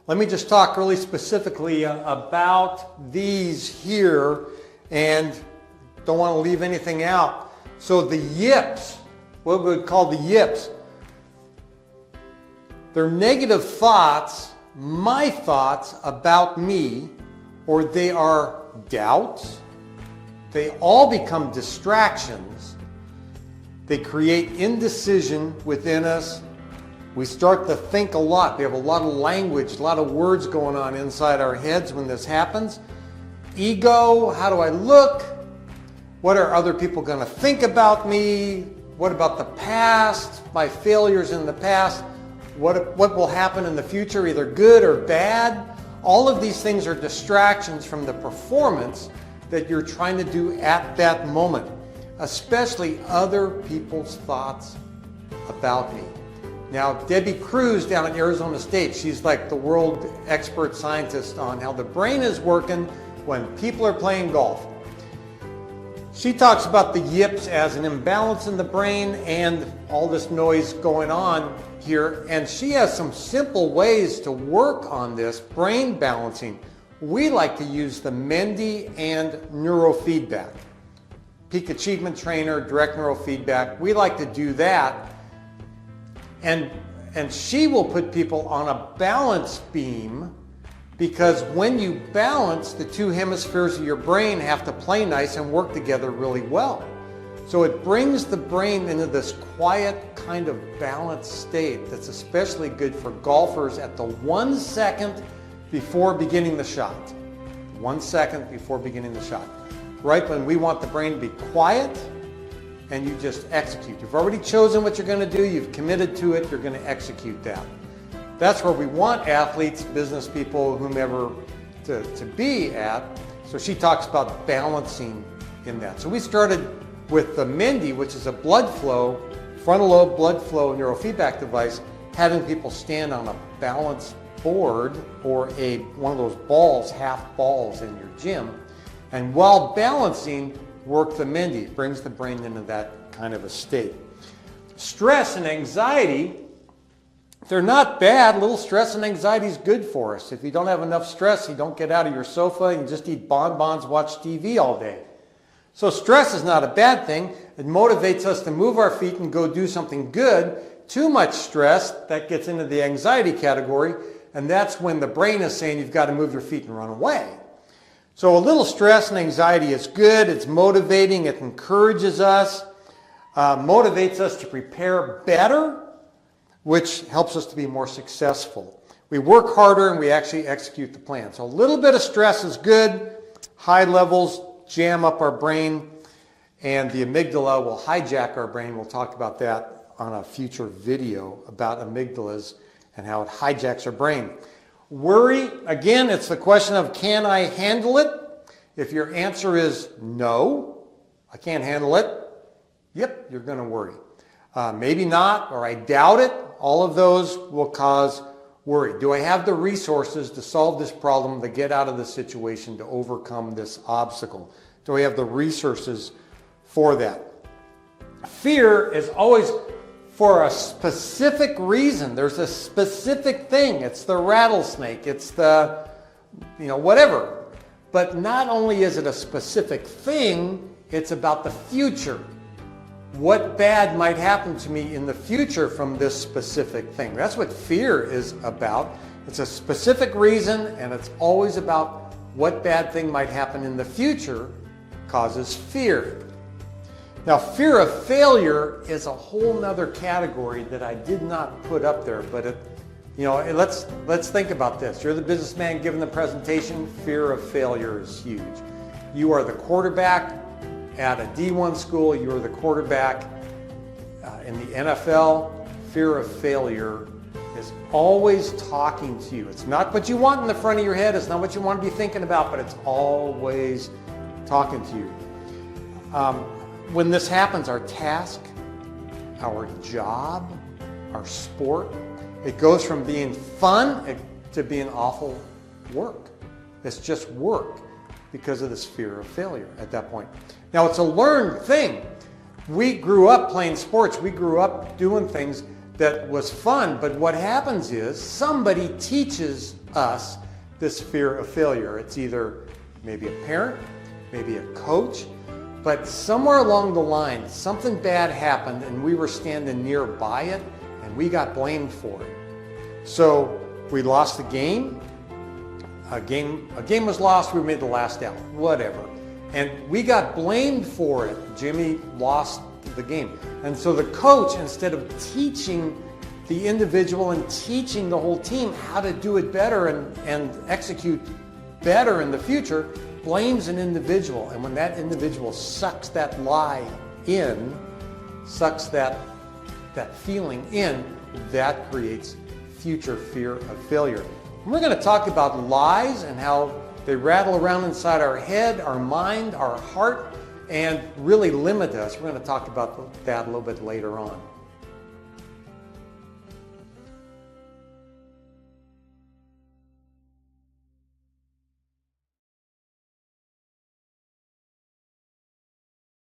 Let me just talk really specifically about these here, and don't want to leave anything out. So the yips, what we would call the yips, they're negative thoughts, my thoughts about me, or they are doubts. They all become distractions. They create indecision within us. We start to think a lot. We have a lot of language, a lot of words going on inside our heads when this happens. Ego, how do I look? What are other people going to think about me? What about the past, my failures in the past? What will happen in the future, either good or bad? All of these things are distractions from the performance that you're trying to do at that moment, especially other people's thoughts about me. Now, Debbie Cruz down at Arizona State, she's like the world expert scientist on how the brain is working when people are playing golf. She talks about the yips as an imbalance in the brain and all this noise going on here, and she has some simple ways to work on this brain balancing. We like to use the Mendy and neurofeedback. Peak Achievement Trainer, direct neurofeedback, we like to do that. And she will put people on a balance beam, because when you balance, the two hemispheres of your brain have to play nice and work together really well. So it brings the brain into this quiet kind of balanced state that's especially good for golfers at the 1 second before beginning the shot. 1 second before beginning the shot. Right when we want the brain to be quiet and you just execute. You've already chosen what you're going to do, you've committed to it, you're going to execute that. That's where we want athletes, business people, whomever to be at. So she talks about balancing in that. So we started with the Mendy, which is a blood flow, frontal lobe blood flow neurofeedback device, having people stand on a balance board or one of those balls, half balls in your gym. And while balancing, work the Mendy. It brings the brain into that kind of a state. Stress and anxiety, they're not bad. A little stress and anxiety is good for us. If you don't have enough stress, you don't get out of your sofa and you just eat bonbons, watch TV all day. So stress is not a bad thing. It motivates us to move our feet and go do something good. Too much stress, that gets into the anxiety category, and that's when the brain is saying you've got to move your feet and run away. So a little stress and anxiety is good. It's motivating. It encourages us, motivates us to prepare better, which helps us to be more successful. We work harder and we actually execute the plan. So a little bit of stress is good. High levels jam up our brain, and the amygdala will hijack our brain. We'll talk about that on a future video about amygdalas and how it hijacks our brain. Worry, again, it's the question of, can I handle it? If your answer is no, I can't handle it, yep, you're going to worry. Maybe not, or I doubt it. All of those will cause worry. Do I have the resources to solve this problem, to get out of the situation, to overcome this obstacle? Do I have the resources for that? Fear is always for a specific reason. There's a specific thing. It's the rattlesnake. It's the, whatever. But not only is it a specific thing, it's about the future. What bad might happen to me in the future from this specific thing? That's what fear is about. It's a specific reason, and it's always about what bad thing might happen in the future causes fear. Now, fear of failure is a whole nother category that I did not put up there, but let's think about this. You're the businessman giving the presentation. Fear of failure is huge. You are the quarterback at a D1 school, you're the quarterback in the NFL. Fear of failure is always talking to you. It's not what you want in the front of your head, it's not what you want to be thinking about, but it's always talking to you. When this happens, our task, our job, our sport, it goes from being fun to being awful work. It's just work because of this fear of failure at that point. Now, it's a learned thing. We grew up playing sports. We grew up doing things that was fun, but what happens is somebody teaches us this fear of failure. It's either maybe a parent, maybe a coach, but somewhere along the line, something bad happened and we were standing nearby it and we got blamed for it. So we lost the game. A game was lost, we made the last out, whatever. And we got blamed for it. Jimmy lost the game. And so the coach, instead of teaching the individual and teaching the whole team how to do it better and execute better in the future, blames an individual. And when that individual sucks that lie in, sucks that feeling in, that creates future fear of failure. And we're going to talk about lies and how they rattle around inside our head, our mind, our heart, and really limit us. We're going to talk about that a little bit later on.